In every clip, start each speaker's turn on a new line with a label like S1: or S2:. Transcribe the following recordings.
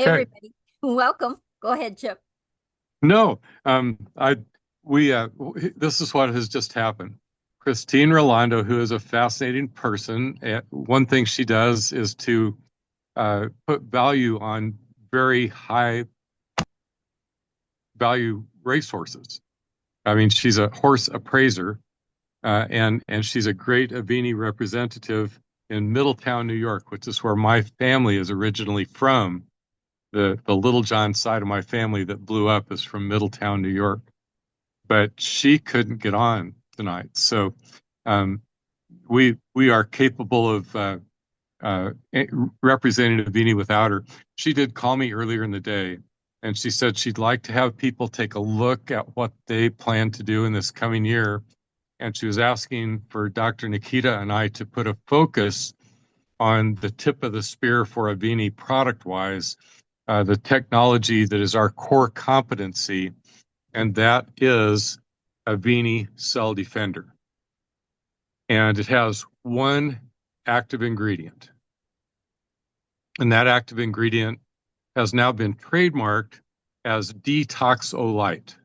S1: Okay.
S2: everybody. Welcome. Go ahead, Chip.
S1: No, this is what has just happened. Christine Rolando, who is a fascinating person, one thing she does is to put value on very high value racehorses. I mean, she's a horse appraiser, and she's a great Avini representative in Middletown, New York, which is where my family is originally from. The Littlejohn side of my family that blew up is from Middletown, New York. But she couldn't get on tonight. So um, we are capable of representing Avini without her. She did call me earlier in the day, and she said she'd like to have people take a look at what they plan to do in this coming year. And she was asking for Dr. Nikita and I to put a focus on the tip of the spear for Avini product wise, the technology that is our core competency, and that is Avini Cell Defender. And it has one active ingredient. And that active ingredient has now been trademarked as Detoxolite.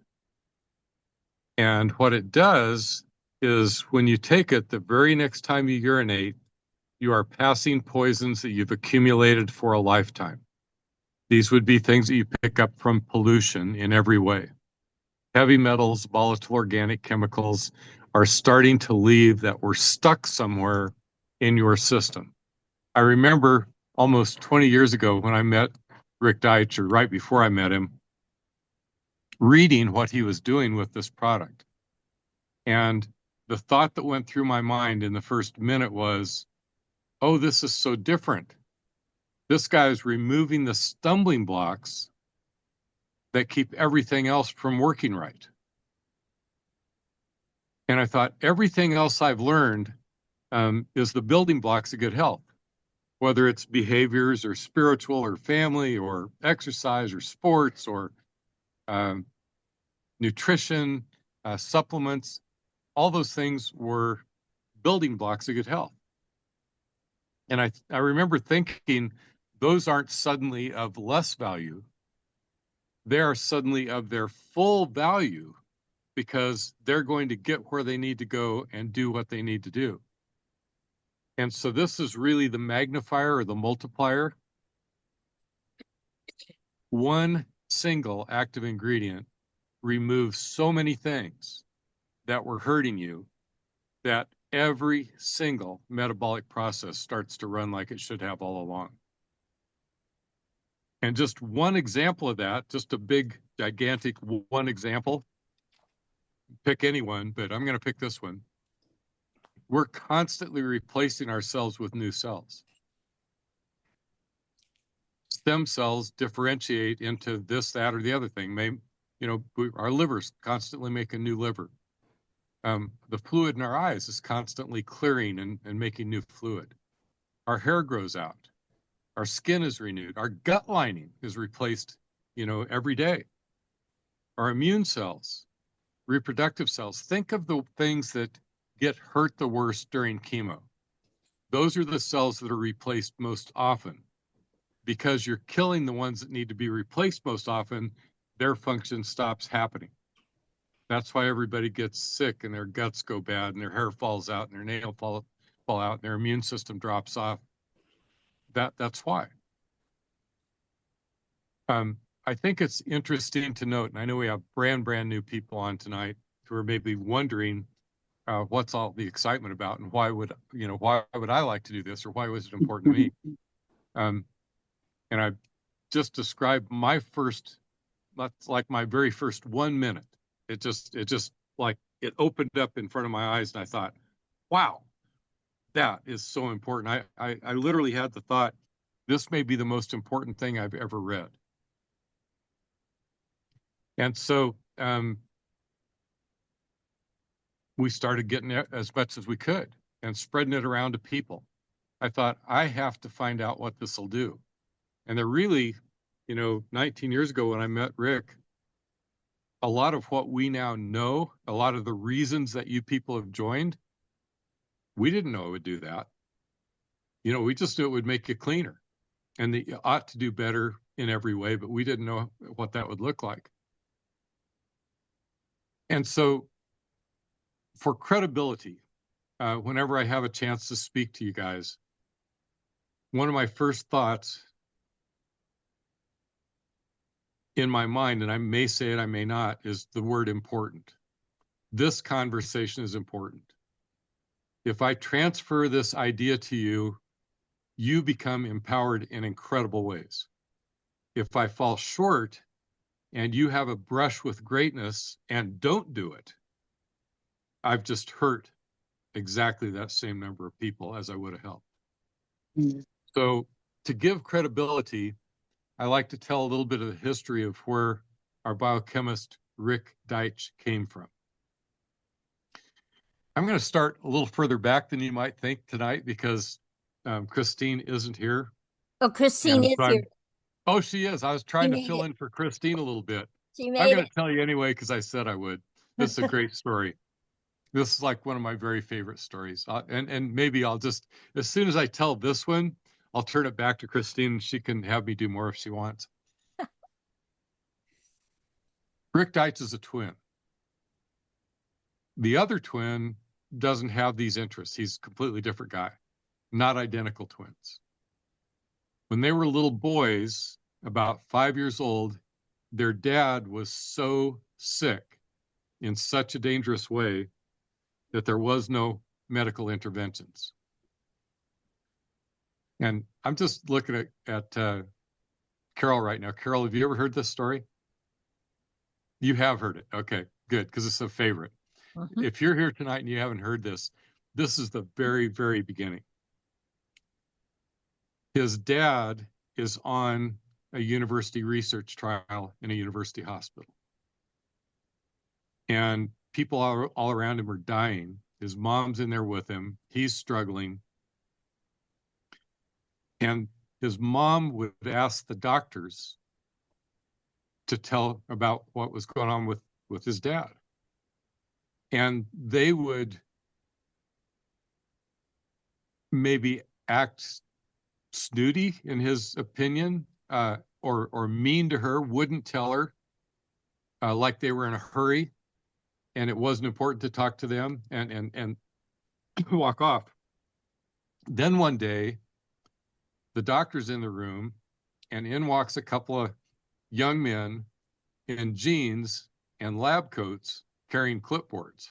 S1: And what it does is when you take it, the very next time you urinate, you are passing poisons that you've accumulated for a lifetime. These would be things that you pick up from pollution in every way. Heavy metals, volatile organic chemicals are starting to leave that were stuck somewhere in your system. I remember almost 20 years ago when I met Rik Deitsch, or right before I met him, reading what he was doing with this product. And the thought that went through my mind in the first minute was, oh, this is so different. This guy is removing the stumbling blocks that keep everything else from working right. And I thought everything else I've learned is the building blocks of good health, whether it's behaviors or spiritual or family or exercise or sports or um, nutrition, supplements. All those things were building blocks of good health. And I remember thinking those aren't suddenly of less value. They are suddenly of their full value because they're going to get where they need to go and do what they need to do. And so this is really the magnifier or the multiplier. One single active ingredient removes so many things that were hurting you that every single metabolic process starts to run like it should have all along. And just one example of that, just a big, gigantic one example, pick anyone, but I'm going to pick this one. We're constantly replacing ourselves with new cells. Stem cells differentiate into this, that, or the other thing. Our livers constantly make a new liver. The fluid in our eyes is constantly clearing and making new fluid. Our hair grows out. Our skin is renewed. Our gut lining is replaced, every day. Our immune cells, reproductive cells. Think of the things that get hurt the worst during chemo. Those are the cells that are replaced most often. Because you're killing the ones that need to be replaced most often, their function stops happening. That's why everybody gets sick and their guts go bad and their hair falls out and their nails fall out and their immune system drops off. That's why. I think it's interesting to note, and I know we have brand new people on tonight who are maybe wondering what's all the excitement about and why would I like to do this or why was it important to me? And I just described my very first 1 minute. It just like it opened up in front of my eyes and I thought, wow, that is so important. I literally had the thought, this may be the most important thing I've ever read. And so we started getting as much as we could and spreading it around to people. I thought, I have to find out what this will do. And they're really, 19 years ago when I met Rik, a lot of what we now know, a lot of the reasons that you people have joined, we didn't know it would do that. We just knew it would make you cleaner and that you ought to do better in every way, but we didn't know what that would look like. And so for credibility, whenever I have a chance to speak to you guys, one of my first thoughts in my mind, and I may say it, I may not, is the word important. This conversation is important. If I transfer this idea to you, you become empowered in incredible ways. If I fall short and you have a brush with greatness and don't do it, I've just hurt exactly that same number of people as I would have helped. Mm-hmm. So to give credibility, I like to tell a little bit of the history of where our biochemist Rik Deitsch came from. I'm going to start a little further back than you might think tonight because Christine isn't here.
S2: Oh, Christine is here.
S1: Oh, she is. I was trying to fill in for Christine a little bit.
S2: She made
S1: I'm going to tell you anyway because I said I would. This is a great story. This is like one of my very favorite stories. And maybe I'll just, as soon as I tell this one, I'll turn it back to Christine and she can have me do more if she wants. Rik Deitsch is a twin. The other twin doesn't have these interests. He's a completely different guy, not identical twins. When they were little boys, about 5 years old, their dad was so sick in such a dangerous way that there was no medical interventions. And I'm just looking at Carol right now. Carol, have you ever heard this story? You have heard it. Okay, good, because it's a favorite. Mm-hmm. If you're here tonight and you haven't heard this, this is the very, very beginning. His dad is on a university research trial in a university hospital. And people all around him are dying. His mom's in there with him. He's struggling. And his mom would ask the doctors to tell about what was going on with his dad. And they would maybe act snooty in his opinion, or mean to her, wouldn't tell her, like they were in a hurry and it wasn't important to talk to them, and walk off. Then one day, the doctor's in the room and in walks a couple of young men in jeans and lab coats carrying clipboards.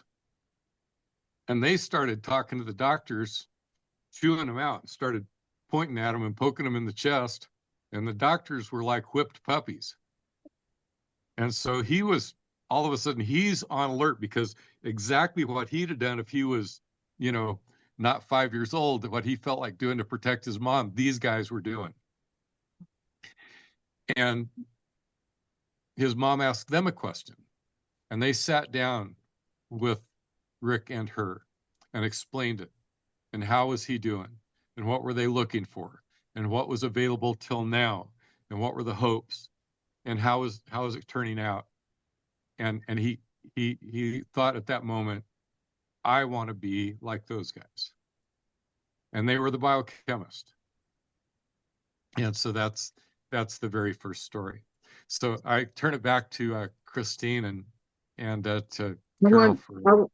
S1: And they started talking to the doctors, chewing them out, and started pointing at them and poking them in the chest. And the doctors were like whipped puppies. And so he was, all of a sudden, he's on alert because exactly what he'd have done if he was, not 5 years old, what he felt like doing to protect his mom, these guys were doing. And his mom asked them a question. And they sat down with Rik and her and explained it. And how was he doing? And what were they looking for? And what was available till now? And what were the hopes? And how is it turning out? And he thought at that moment, I want to be like those guys. And they were the biochemist. And so that's the very first story. So I turn it back to Christine and to Carol.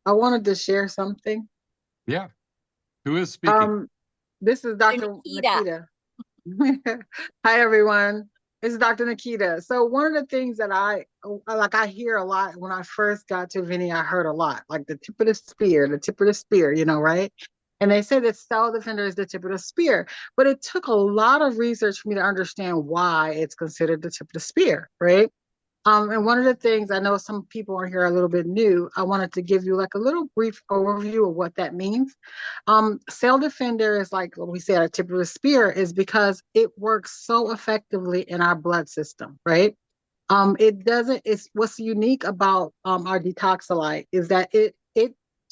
S3: I wanted to share something.
S1: Yeah. Who is speaking?
S3: This is Dr. Nikita. Hi, everyone. This is Dr. Nikita. So one of the things that I hear a lot when I first got to Avini, I heard a lot, like the tip of the spear, right? And they say that cell defender is the tip of the spear, but it took a lot of research for me to understand why it's considered the tip of the spear, right? And one of the things, I know some people are here a little bit new, I wanted to give you like a little brief overview of what that means. Cell defender is like what we say, a tip of the spear, is because it works so effectively in our blood system, right? It's what's unique about our detoxolite is that it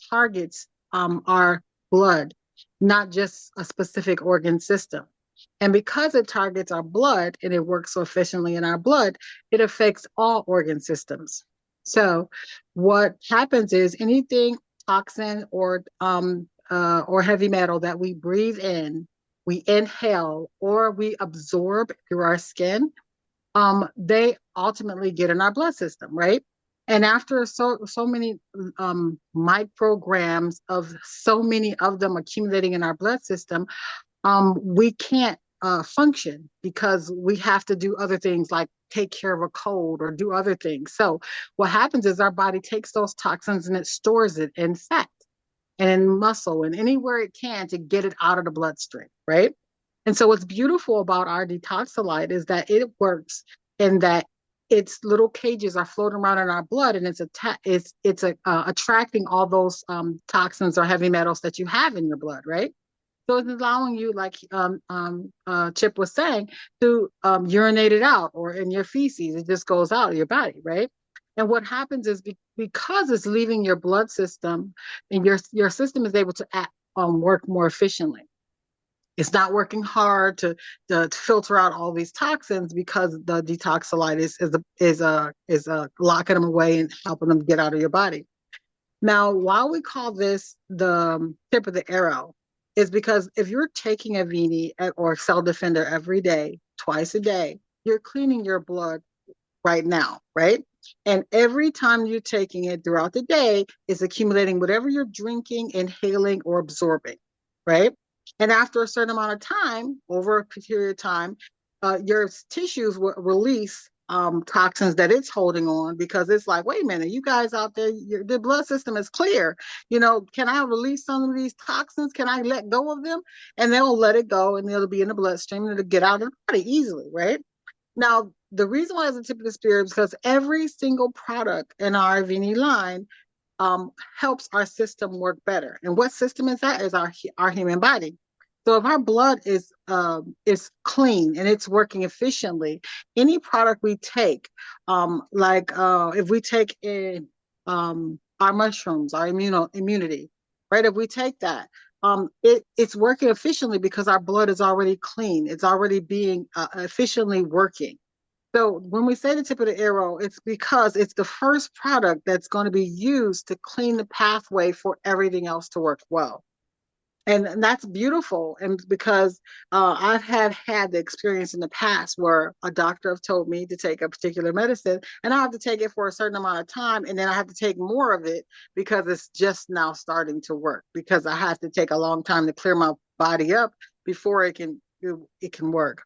S3: targets our blood, not just a specific organ system. And because it targets our blood and it works so efficiently in our blood, it affects all organ systems. So what happens is anything toxin or heavy metal that we breathe in we inhale, or we absorb through our skin, they ultimately get in our blood system, right? And after so many micrograms of so many of them accumulating in our blood system, we can't function because we have to do other things like take care of a cold or do other things. So what happens is our body takes those toxins and it stores it in fat and in muscle and anywhere it can to get it out of the bloodstream, right? And so what's beautiful about our detoxolite is that it works in that its little cages are floating around in our blood, and it's attracting all those toxins or heavy metals that you have in your blood, right? So it's allowing you, like Chip was saying, to urinate it out, or in your feces, it just goes out of your body, right? And what happens is because it's leaving your blood system, and your system is able to work more efficiently. It's not working hard to filter out all these toxins because the detoxolite is locking them away and helping them get out of your body. Now, why we call this the tip of the arrow is because if you're taking Avini or Cell Defender every day, twice a day, you're cleaning your blood right now, right? And every time you're taking it throughout the day, it's accumulating whatever you're drinking, inhaling, or absorbing, right? And after a certain amount of time, over a period of time, your tissues will release toxins that it's holding on, because it's like, wait a minute, you guys out there, the blood system is clear. Can I release some of these toxins? Can I let go of them? And they'll let it go, and it'll be in the bloodstream, and it'll get out of the body easily, right? Now, the reason why it's a tip of the spear is because every single product in our Avini line helps our system work better. And what system is that? Is our human body. So if our blood is clean and it's working efficiently, any product we take, if we take in our mushrooms, our immunity, right? If we take that, it's working efficiently because our blood is already clean. It's already being efficiently working. So when we say the tip of the arrow, it's because it's the first product that's going to be used to clean the pathway for everything else to work well. And that's beautiful. And because I've had the experience in the past where a doctor have told me to take a particular medicine, and I have to take it for a certain amount of time, and then I have to take more of it because it's just now starting to work, because I have to take a long time to clear my body up before it can work.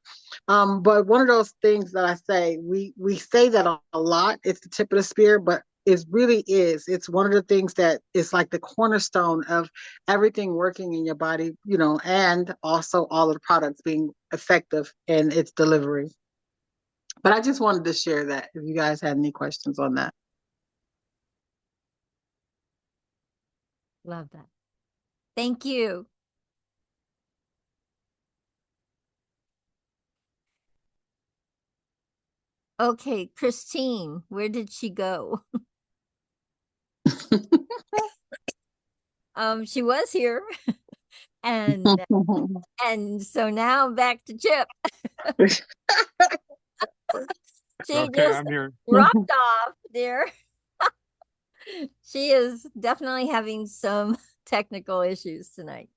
S3: But one of those things that I say, we say that a lot, it's the tip of the spear, but it really is. It's one of the things that is like the cornerstone of everything working in your body, and also all of the products being effective in its delivery. But I just wanted to share that if you guys had any questions on that.
S2: Love that. Thank you. Okay, Christine, where did she go? She was here. and so now back to Chip. She just dropped off there. She is definitely having some technical issues tonight.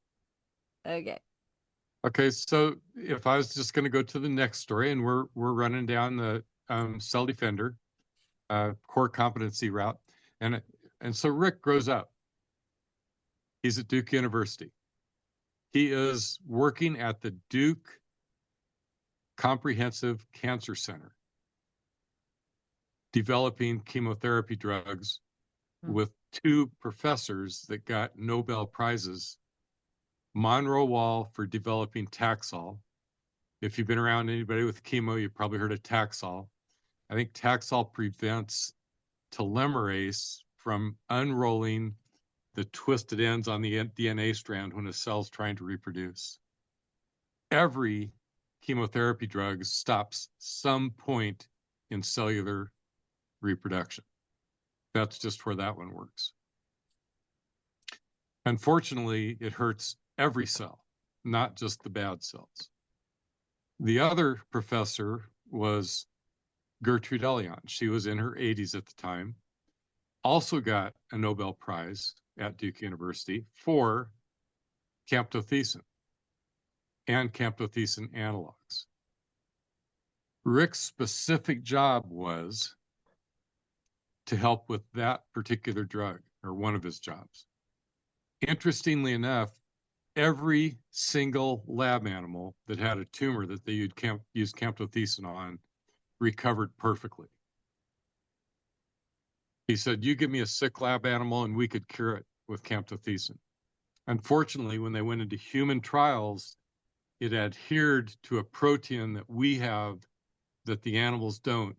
S1: Okay, so if I was just going to go to the next story, and we're running down the Cell Defender core competency route, and so Rik grows up. He's at Duke University. He is working at the Duke Comprehensive Cancer Center, developing chemotherapy drugs with two professors that got Nobel Prizes. Monroe Wall for developing Taxol. If you've been around anybody with chemo, you've probably heard of Taxol. I think Taxol prevents telomerase from unrolling the twisted ends on the DNA strand when a cell's trying to reproduce. Every chemotherapy drug stops some point in cellular reproduction. That's just where that one works. Unfortunately, it hurts every cell, not just the bad cells. The other professor was Gertrude Elion. She was in her 80s at the time, also got a Nobel Prize at Duke University for camptothecin. and camptothecin analogs. Rik's specific job was to help with that particular drug, or one of his jobs. Interestingly enough, every single lab animal that had a tumor that they used camptothecin on recovered perfectly. He said, you give me a sick lab animal and we could cure it with camptothecin. Unfortunately, when they went into human trials, it adhered to a protein that we have that the animals don't,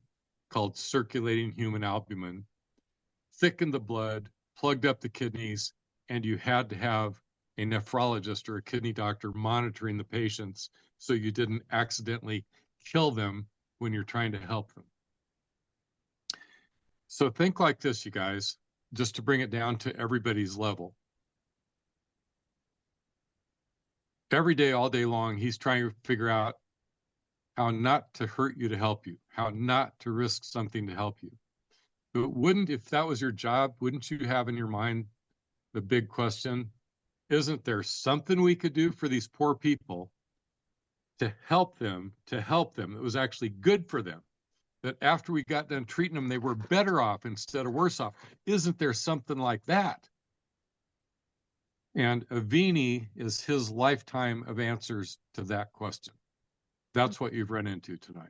S1: called circulating human albumin, thickened the blood, plugged up the kidneys, and you had to have a nephrologist or a kidney doctor monitoring the patients so you didn't accidentally kill them when you're trying to help them. So think like this, you guys, just to bring it down to everybody's level. Every day, all day long, he's trying to figure out how not to hurt you to help you, how not to risk something to help you. But wouldn't, if that was your job, wouldn't you have in your mind the big question, isn't there something we could do for these poor people to help them that was actually good for them? That after we got done treating them, they were better off instead of worse off. Isn't there something like that? And Avini is his lifetime of answers to that question. That's what you've run into tonight.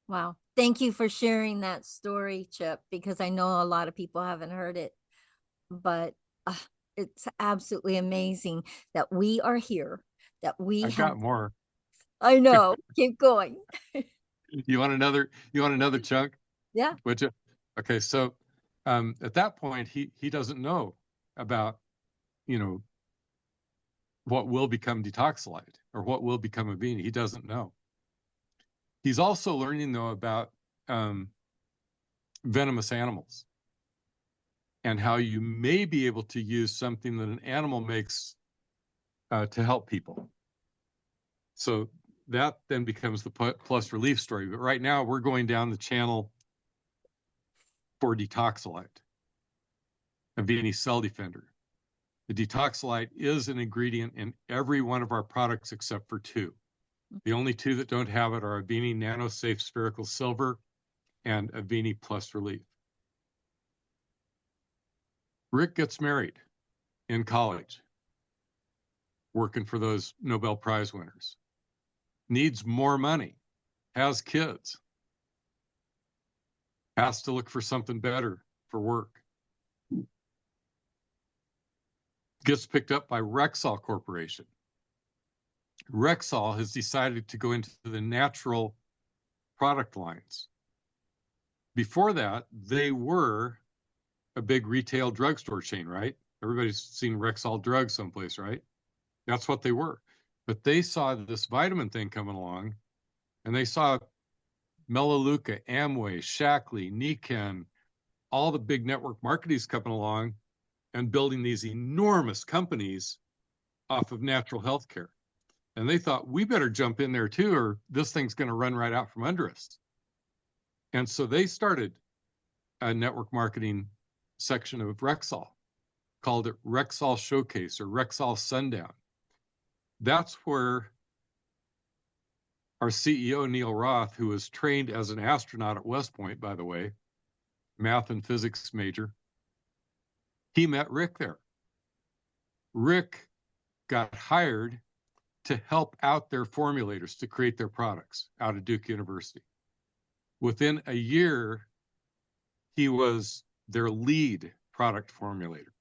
S2: Wow. Thank you for sharing that story, Chip, because I know a lot of people haven't heard it, but it's absolutely amazing that we are here, that we
S1: I've got more.
S2: I know. Keep going.
S1: You want another chunk?
S2: Yeah.
S1: Would you? Okay, so at that point, he doesn't know about, what will become detoxylite or what will become Avini. He doesn't know. He's also learning, though, about venomous animals and how you may be able to use something that an animal makes to help people. So that then becomes the plus relief story. But right now, we're going down the channel for detoxylite, Avini Cell Defender. The detoxylite is an ingredient in every one of our products except for two. The only two that don't have it are Avini NanoSafe Spherical Silver and Avini Plus Relief. Rik gets married in college, working for those Nobel Prize winners. Needs more money, has kids, has to look for something better for work. Gets picked up by Rexall Corporation. Rexall has decided to go into the natural product lines. Before that, they were a big retail drugstore chain, right? Everybody's seen Rexall drugs someplace, right? That's what they were. But they saw this vitamin thing coming along, and they saw Melaleuca, Amway, Shaklee, Nikken, all the big network marketers coming along and building these enormous companies off of natural health care. And they thought, we better jump in there too, or this thing's going to run right out from under us. And so they started a network marketing section of Rexall, called it Rexall Showcase or Rexall Sundown. That's where our CEO, Neil Roth, who was trained as an astronaut at West Point, by the way, math and physics major, he met Rik there. Rik got hired to help out their formulators to create their products out of Duke University. Within a year, he was their lead product formulator,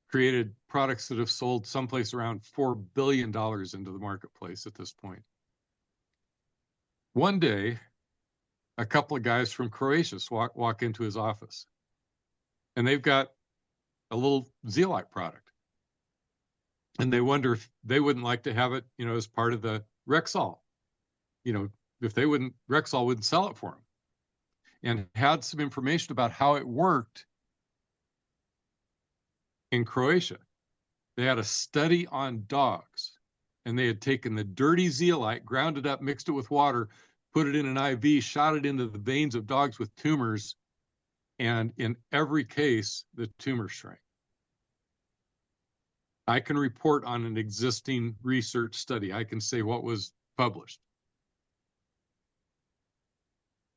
S1: created products that have sold someplace around $4 billion into the marketplace at this point. One day, a couple of guys from Croatia walk into his office, and they've got a little zeolite product. And they wonder if they wouldn't like to have it, as part of the Rexall. If they wouldn't, Rexall wouldn't sell it for them. And had some information about how it worked in Croatia. They had a study on dogs, and they had taken the dirty zeolite, ground it up, mixed it with water, put it in an IV, shot it into the veins of dogs with tumors, and in every case, the tumor shrank. I can report on an existing research study. I can say what was published.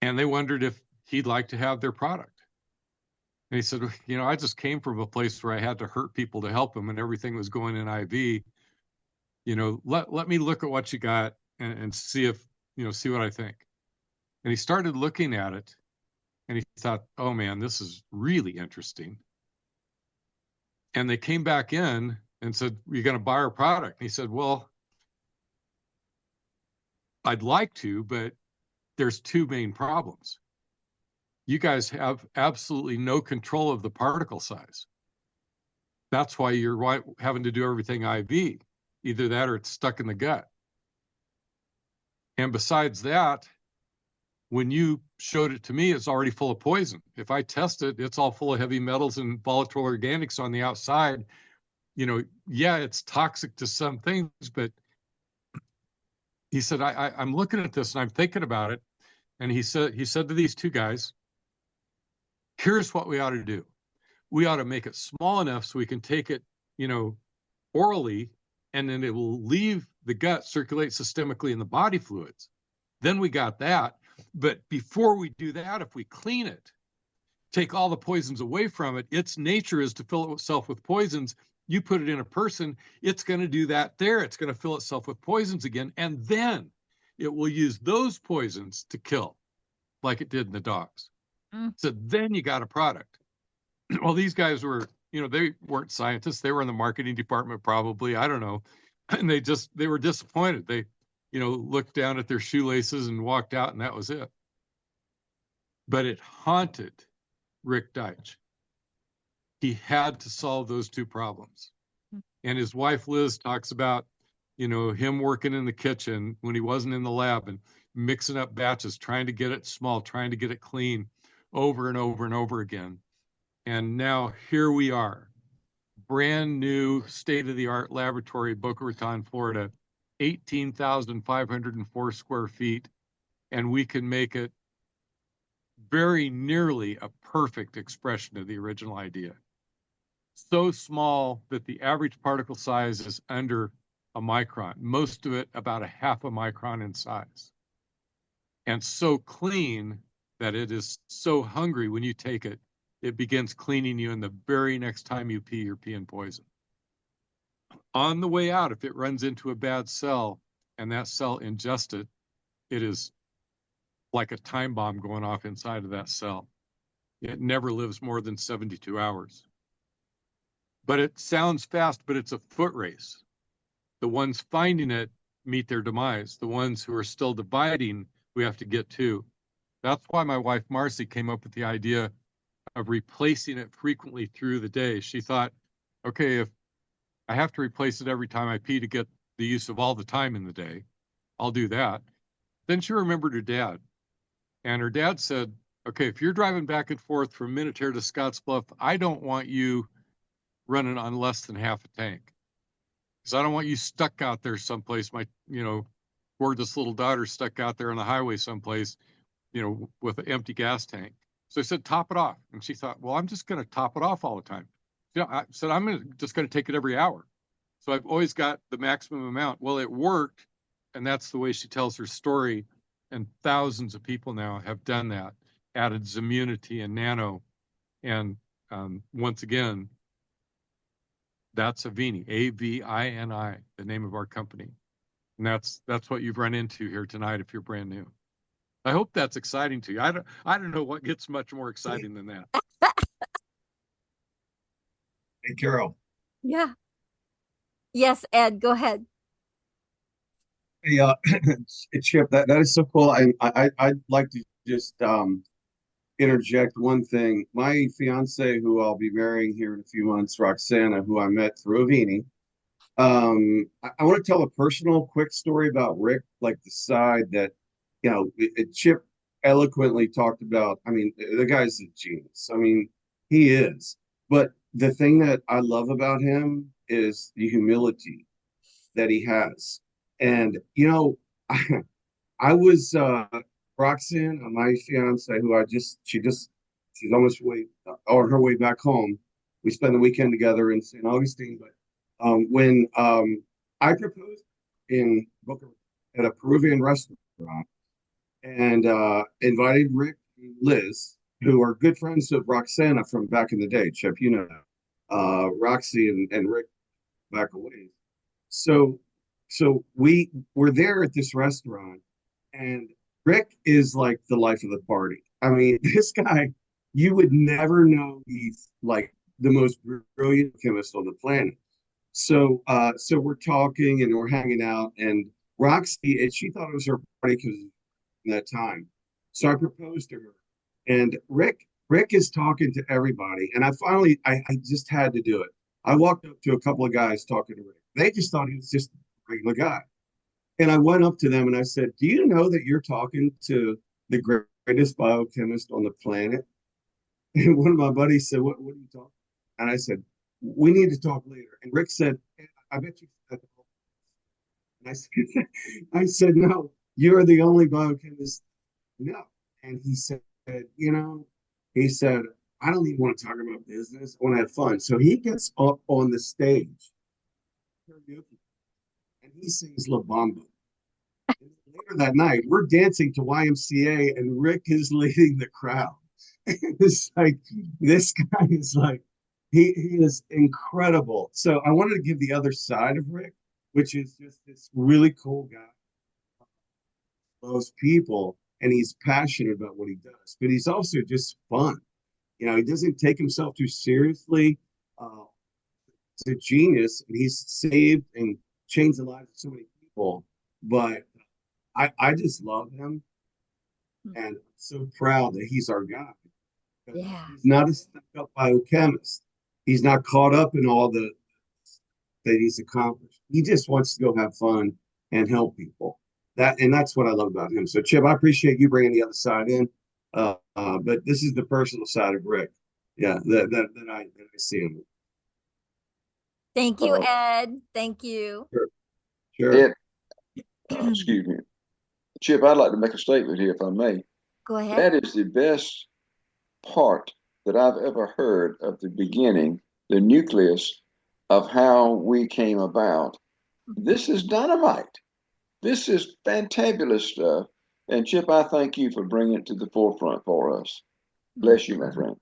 S1: And they wondered if he'd like to have their product. And he said, you know, I just came from a place where I had to hurt people to help them, and everything was going in IV. You know, let me look at what you got and see if, you know, see what I think. And he started looking at it, and he thought, oh man, this is really interesting. And they came back in and said, you're going to buy our product? And he said, well, I'd like to, but there's two main problems. You guys have absolutely no control of the particle size. That's why you're having to do everything IV. Either that or it's stuck in the gut. And besides that, when you showed it to me, it's already full of poison. If I test it, it's all full of heavy metals and volatile organics on the outside. You know, yeah, it's toxic to some things, but he said, I'm looking at this and I'm thinking about it. And he said to these two guys, here's what we ought to do. We ought to make it small enough so we can take it, you know, orally, and then it will leave the gut, circulate systemically in the body fluids. Then we got that. But before we do that, if we clean it, take all the poisons away from it, its nature is to fill itself with poisons. You put it in a person, it's going to do that there. It's going to fill itself with poisons again. And then it will use those poisons to kill, like it did in the dogs. So then you got a product. Well, these guys were, you know, they weren't scientists. They were in the marketing department, probably. I don't know. And they were disappointed. They, you know, looked down at their shoelaces and walked out, and that was it. But it haunted Rik Deitsch. He had to solve those two problems. And his wife, Liz, talks about, you know, him working in the kitchen when he wasn't in the lab and mixing up batches, trying to get it small, trying to get it clean over and over and over again. And now here we are, brand new state-of-the-art laboratory, Boca Raton, Florida, 18,504 square feet, and we can make it very nearly a perfect expression of the original idea. So small that the average particle size is under a micron, most of it about a half a micron in size. And so clean that it is so hungry when you take it, it begins cleaning you, and the very next time you pee, you're peeing poison. On the way out, if it runs into a bad cell and that cell ingests it, it is like a time bomb going off inside of that cell. It never lives more than 72 hours. But it sounds fast, but it's a foot race. The ones finding it meet their demise. The ones who are still dividing, we have to get to. That's why my wife, Marcy, came up with the idea of replacing it frequently through the day. She thought, okay, if I have to replace it every time I pee to get the use of all the time in the day, I'll do that. Then she remembered her dad. And her dad said, okay, if you're driving back and forth from Minutair to Scottsbluff, I don't want you running on less than half a tank. Because I don't want you stuck out there someplace. My, you know, gorgeous little daughter stuck out there on the highway someplace, you know, with an empty gas tank. So I said, top it off. And she thought, well, I'm just going to top it off all the time. You know, I said, just going to take it every hour. So I've always got the maximum amount. Well, it worked. And that's the way she tells her story. And thousands of people now have done that, added Zimmunity and Nano. And once again, that's Avini, A-V-I-N-I, the name of our company. And that's what you've run into here tonight if you're brand new. I hope that's exciting to you. I don't know what gets much more exciting than that.
S4: Hey, Carol.
S2: Yeah. Yes, Ed, go ahead.
S4: Hey, Chip, that is so cool. I'd like to just interject one thing. My fiance, who I'll be marrying here in a few months, Roxana, who I met through Avini. I want to tell a personal quick story about Rik, like the side that, you know, Chip eloquently talked about. I mean, the guy's a genius. I mean, he is. But the thing that I love about him is the humility that he has. And, I was Roxanne, my fiance, who she's almost on her way back home. We spent the weekend together in St. Augustine. But when I proposed in Boca at a Peruvian restaurant and invited Rik and Liz, who are good friends of Roxana from back in the day, Chip, Roxy and Rik back away. So we were there at this restaurant, and Rik is like the life of the party. I mean, this guy, you would never know he's like the most brilliant chemist on the planet. So we're talking and we're hanging out, and Roxy, and she thought it was her party because that time. So I proposed to her, and Rik is talking to everybody, and I just had to do it. I walked up to a couple of guys talking to Rik. They just thought he was just a regular guy. And I went up to them and I said, "Do you know that you're talking to the greatest biochemist on the planet?" And one of my buddies said, what are you talking? And I said, "We need to talk later." And Rik said, "I bet you said that." And I said, "No, you're the only biochemist." No. And he said, you know, he said, "I don't even want to talk about business. I want to have fun." So he gets up on the stage and he sings La Bamba. And later that night, we're dancing to YMCA and Rik is leading the crowd. It's like, this guy is like, he is incredible. So I wanted to give the other side of Rik, which is just this really cool guy, loves people, and he's passionate about what he does. But he's also just fun. He doesn't take himself too seriously. Uh, he's a genius, and he's saved and changed the lives of so many people. But I just love him, and I'm so proud that he's our guy.
S2: Yeah.
S4: He's not a stuck-up biochemist. He's not caught up in all that he's accomplished. He just wants to go have fun and help people. That's what I love about him. So, Chip, I appreciate you bringing the other side in. But this is the personal side of Rik. Yeah, that I see him.
S2: Thank you, Ed. Thank you.
S4: Sure.
S5: Ed, excuse me. Chip, I'd like to make a statement here, if I may.
S2: Go ahead.
S5: That is the best part that I've ever heard of the beginning, the nucleus of how we came about. This is dynamite. This is fantabulous stuff. And Chip, I thank you for bringing it to the forefront for us. Bless you, my friend.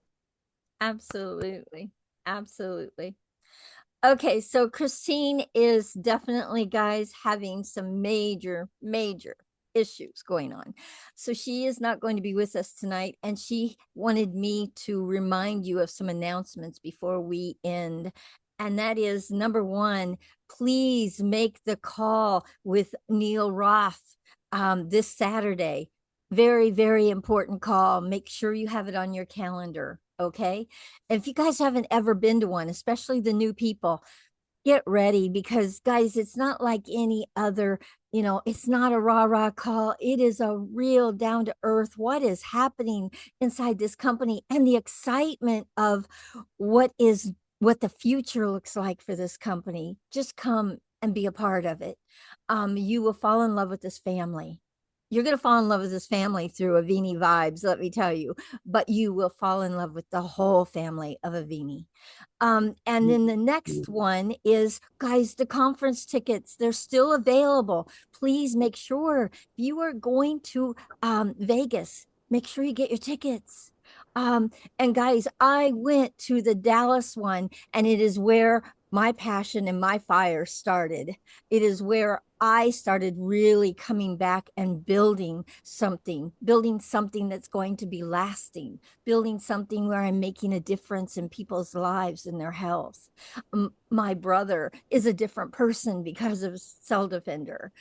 S2: Absolutely. Absolutely. Okay, so Christine is definitely, guys, having some major issues going on. So she is not going to be with us tonight, and she wanted me to remind you of some announcements before we end. And that is, number one, please make the call with Neil Roth this Saturday. Very, very important call. Make sure you have it on your calendar. Okay. And if you guys haven't ever been to one, especially the new people, get ready, because guys, it's not like any other, it's not a rah call. It is a real down to earth, what is happening inside this company and the excitement of what the future looks like for this company. Just come and be a part of it. You will fall in love with this family. You're going to fall in love with this family through Avini vibes, let me tell you, but you will fall in love with the whole family of Avini. And then the next one is, guys, the conference tickets, they're still available. Please make sure, if you are going to Vegas, make sure you get your tickets. And guys, I went to the Dallas one, and it is where my passion and my fire started. It is where I started really coming back and building something that's going to be lasting, building something where I'm making a difference in people's lives and their health. My brother is a different person because of Cell Defender.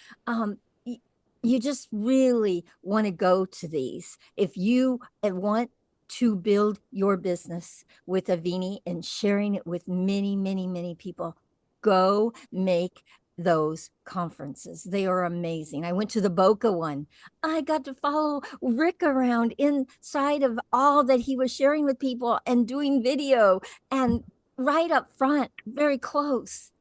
S2: You just really want to go to these. If you want to build your business with Avini and sharing it with many people, go make those conferences. They are amazing. I went to the Boca one. I got to follow Rik around inside of all that he was sharing with people and doing video, and right up front, very close.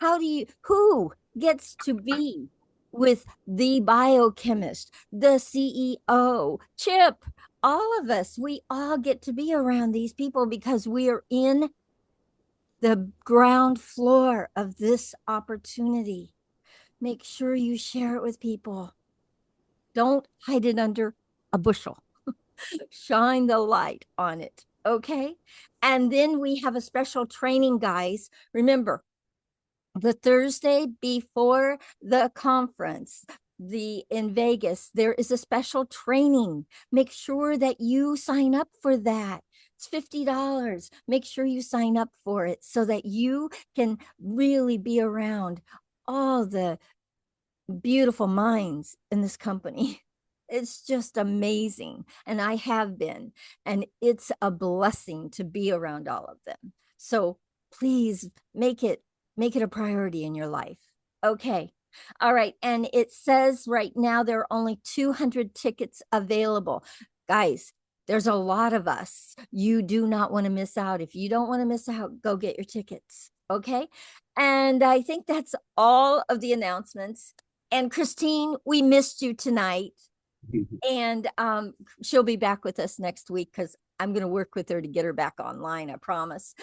S2: who gets to be with the biochemist, the CEO, Chip, all of us, we all get to be around these people because we are in the ground floor of this opportunity. Make sure you share it with people. Don't hide it under a bushel. Shine the light on it. Okay. And then we have a special training, guys. Remember, the Thursday before the conference, in Vegas, there is a special training. Make sure that you sign up for that. It's $50. Make sure you sign up for it so that you can really be around all the beautiful minds in this company. It's just amazing. And I have been, and it's a blessing to be around all of them. So please make it a priority in your life. Okay. All right. And it says right now there are only 200 tickets available. Guys, there's a lot of us. You do not want to miss out. If you don't want to miss out, go get your tickets. Okay. And I think that's all of the announcements. And Christine, we missed you tonight. And she'll be back with us next week because I'm going to work with her to get her back online, I promise.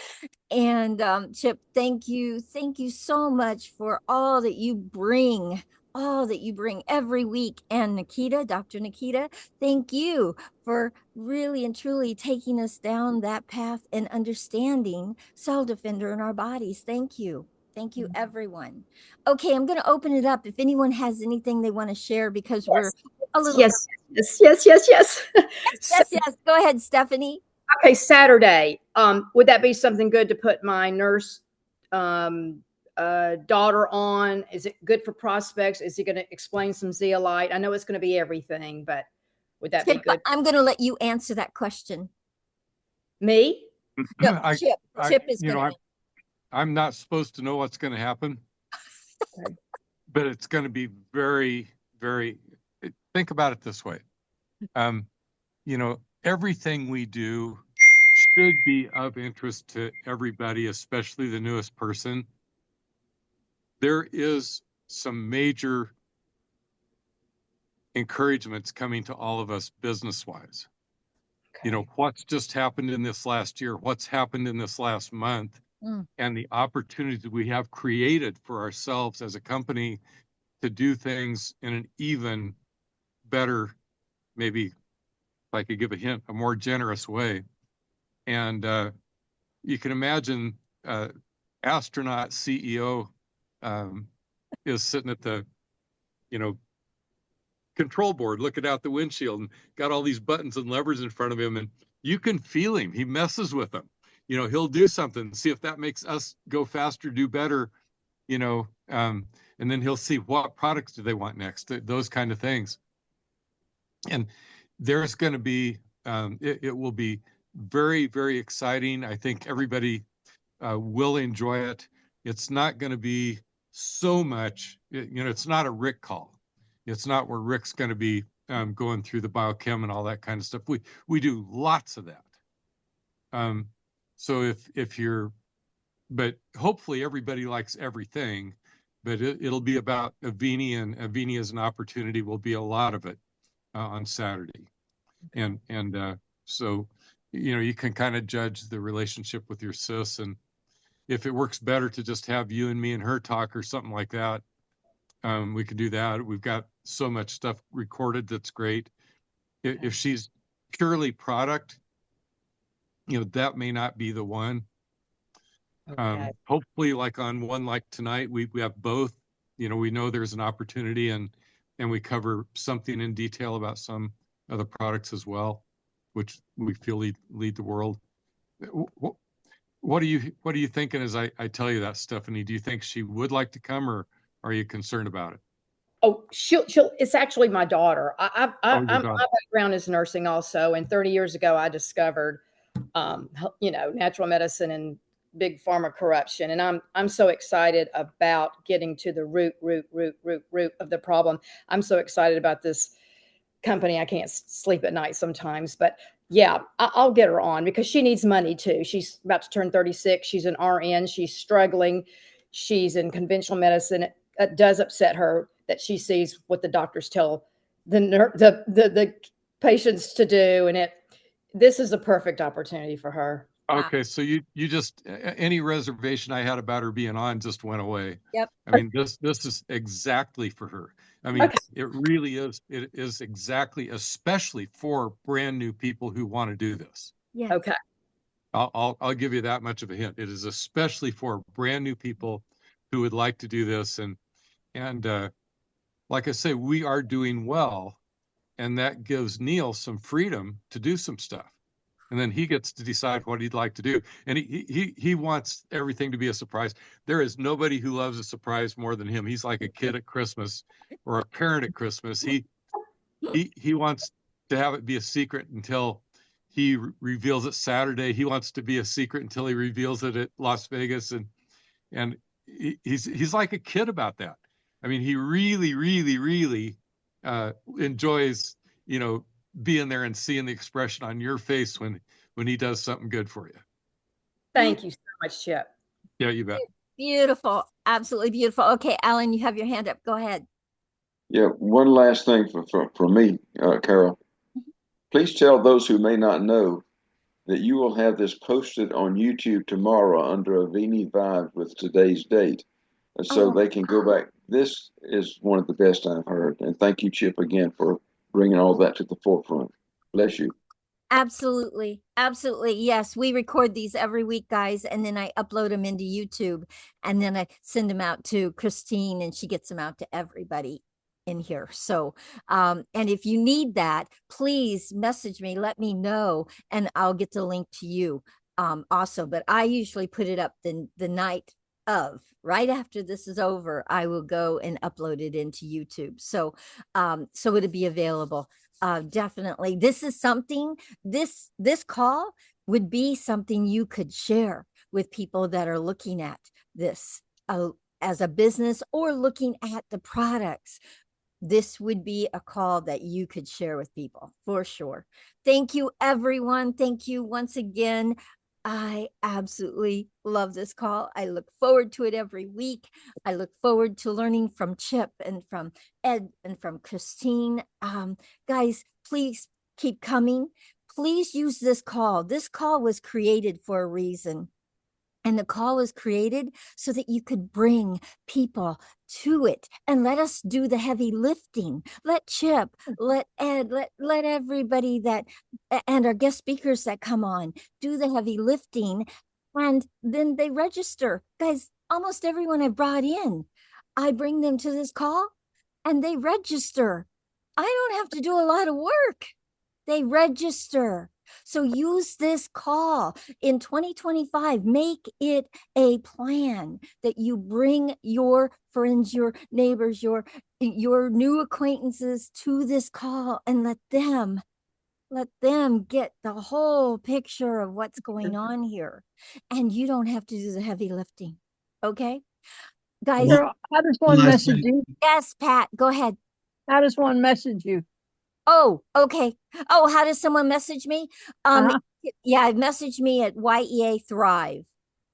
S2: And Chip, thank you so much for all that you bring every week. And Nikita, Dr. Nikita, thank you for really and truly taking us down that path and understanding Cell Defender in our bodies. Thank you. Thank you, everyone. Okay, I'm going to open it up if anyone has anything they want to share because we're a little.
S6: Yes.
S2: Yes. Go ahead, Stephanie.
S6: Okay, Saturday. Would that be something good to put my nurse daughter on? Is it good for prospects? Is he going to explain some zeolite? I know it's going to be everything, but would that be good?
S2: I'm going to let you answer that question.
S6: Me?
S2: No, Chip is going to.
S1: I'm not supposed to know what's going to happen, but it's going to be very, very, think about it this way. Everything we do should be of interest to everybody, especially the newest person. There is some major encouragements coming to all of us business-wise. Okay. What's just happened in this last year, what's happened in this last month, and the opportunities we have created for ourselves as a company to do things in an even better, maybe if I could give a hint, a more generous way. And you can imagine astronaut CEO is sitting at the, control board, looking out the windshield and got all these buttons and levers in front of him. And you can feel him. He messes with them. He'll do something, see if that makes us go faster, do better, and then he'll see what products do they want next, those kind of things. And there's going to be, it will be very, very exciting. I think everybody will enjoy it. It's not going to be so much, it's not a Rik call. It's not where Rik's going to be going through the biochem and all that kind of stuff. We do lots of that. So but hopefully everybody likes everything, but it'll be about Avini, and Avini as an opportunity will be a lot of it on Saturday. And so, you can kind of judge the relationship with your sis, and if it works better to just have you and me and her talk or something like that, we could do that. We've got so much stuff recorded that's great. If she's purely product, that may not be the one. Okay. Hopefully, like on one like tonight, we have both. We know there's an opportunity, and we cover something in detail about some other products as well, which we feel lead the world. What are you thinking as I tell you that, Stephanie? Do you think she would like to come, or are you concerned about it?
S6: Oh, she'll. It's actually my daughter. My background is nursing also, and 30 years ago I discovered, natural medicine and big pharma corruption, and I'm so excited about getting to the root of the problem. I'm so excited about this company. I can't sleep at night sometimes, but yeah, I'll get her on because she needs money too. She's about to turn 36. She's an RN. She's struggling. she's in conventional medicine. It does upset her that she sees what the doctors tell the patients to do, and this is a perfect opportunity for her.
S1: Okay, so you just any reservation I had about her being on just went away.
S2: Yep.
S1: I mean, this is exactly for her. I mean,
S6: Okay.
S1: it really is. It is exactly, especially for brand new people who want to do this.
S2: Yeah.
S6: Okay.
S1: I'll give you that much of a hint. It is especially for brand new people who would like to do this, and like I say, we are doing well, and that gives Neil some freedom to do some stuff. And then he gets to decide what he'd like to do. And he wants everything to be a surprise. There is nobody who loves a surprise more than him. He's like a kid at Christmas or a parent at Christmas. He wants to have it be a secret until he reveals it Saturday. He wants to be a secret until he reveals it at Las Vegas. And he's like a kid about that. I mean, he really, really, really enjoys, being there and seeing the expression on your face when he does something good for you.
S6: Thank you so much, Chip.
S1: Yeah, you bet.
S2: Beautiful. Absolutely beautiful. Okay, Alan, you have your hand up. Go ahead.
S5: Yeah, one last thing for me, Carol. Please tell those who may not know that you will have this posted on YouTube tomorrow under Avini Vibe with today's date. So they can go back. This is one of the best I've heard. And thank you, Chip, again for bringing all that to the forefront. Bless you.
S2: Absolutely. Absolutely. Yes. We record these every week, guys. And then I upload them into YouTube, and then I send them out to Christine, and she gets them out to everybody in here. So, and if you need that, please message me, let me know, and I'll get the link to you also. But I usually put it up the night of, right after this is over, I will go and upload it into YouTube. So, so it'll be available. Definitely. This is something, this call would be something you could share with people that are looking at this as a business or looking at the products. This would be a call that you could share with people for sure. Thank you, everyone. Thank you once again. I absolutely love this call. I look forward to it every week. I look forward to learning from Chip and from Ed and from Christine. Guys, please keep coming. Please use this call. This call was created for a reason. And the call was created so that you could bring people to it and let us do the heavy lifting. Let Chip, let Ed, let everybody and our guest speakers that come on do the heavy lifting. And then they register. Guys, almost everyone I brought in, I bring them to this call and they register. I don't have to do a lot of work. They register. So use this call in 2025. Make it a plan that you bring your friends, your neighbors, your new acquaintances to this call and let them get the whole picture of what's going on here. And you don't have to do the heavy lifting. Okay, guys.
S7: Girl, how does one message you?
S2: Yes, Pat, go ahead.
S7: How does one message you?
S2: Oh, okay. Oh, how does someone message me? Yeah, message me at YEA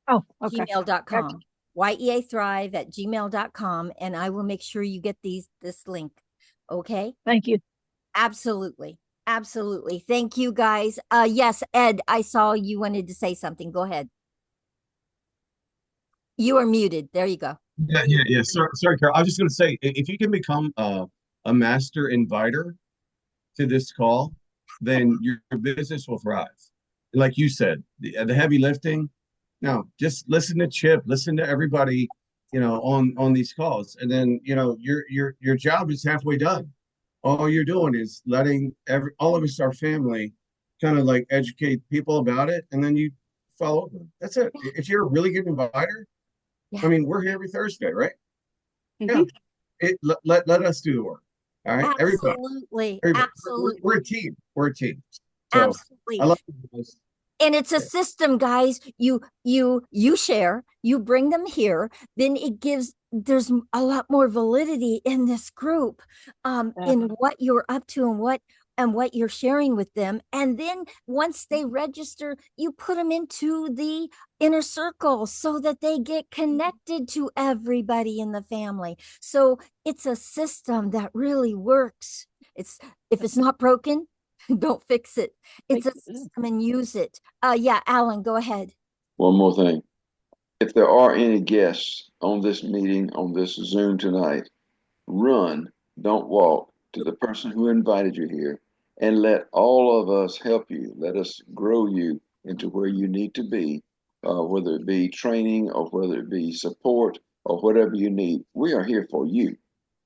S7: Oh, okay.
S2: gmail.com. YEAthrive@gmail.com, and I will make sure you get this link. Okay.
S7: Thank you.
S2: Absolutely. Absolutely. Thank you, guys. Yes, Ed, I saw you wanted to say something. Go ahead. You are muted. There you go.
S4: Yeah. Sorry, Carol. I was just going to say, if you can become a master inviter to this call, then your business will thrive. Like you said, the heavy lifting. No, just listen to Chip, listen to everybody, on these calls, and then your job is halfway done. All you're doing is letting all of us, our family, kind of like educate people about it, and then you follow up. That's it. If you're a really good inviter, I mean, we're here every Thursday, right?
S7: Mm-hmm.
S4: Yeah. Let us do the work. All right,
S2: absolutely.
S4: Everybody.
S2: Absolutely.
S4: We're a team. We're a team.
S2: So, absolutely.
S4: I love
S2: this. And it's a system, guys. You share, you bring them here, then there's a lot more validity in this group, in what you're up to and and what you're sharing with them. And then once they register, you put them into the inner circle so that they get connected to everybody in the family. So it's a system that really works. If it's not broken, don't fix it. It's a system and use it. Yeah, Alan, go ahead.
S5: One more thing. If there are any guests on this meeting, on this Zoom tonight, run, don't walk to the person who invited you here and let all of us help you. Let us grow you into where you need to be, whether it be training or whether it be support or whatever you need. We are here for you,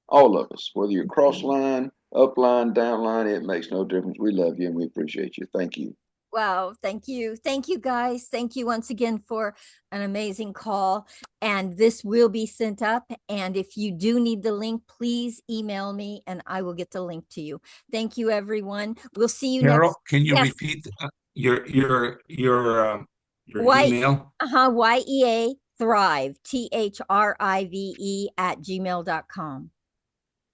S5: all of us, whether you're cross line, up line, down line, it makes no difference. We love you and we appreciate you. Thank you.
S2: Wow, thank you. Thank you, guys. Thank you once again for an amazing call. And this will be sent up. And if you do need the link, please email me and I will get the link to you. Thank you, everyone. We'll see you
S8: Carol,
S2: next.
S8: can you repeat your email?
S2: YEA Thrive, THRIVE @gmail.com.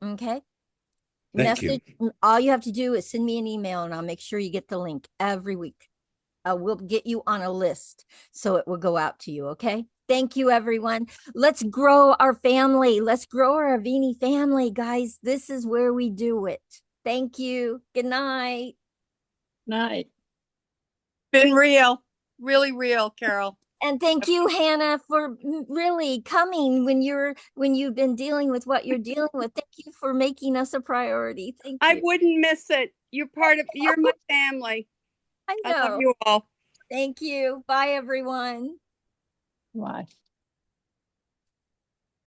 S2: Okay.
S8: Thank you.
S2: All you have to do is send me an email and I'll make sure you get the link every week. We'll get you on a list so it will go out to you. Okay. Thank you, everyone. Let's grow our family. Let's grow our Avini family, guys. This is where we do it. Thank you. Good night.
S7: Night.
S9: Been real, really real, Carol.
S2: And thank you, Hannah, for really coming when you've been dealing with what you're dealing with. Thank you for making us a priority. Thank you.
S9: I wouldn't miss it. You're my family.
S2: I know.
S9: I love you all.
S2: Thank you. Bye, everyone.
S7: Bye.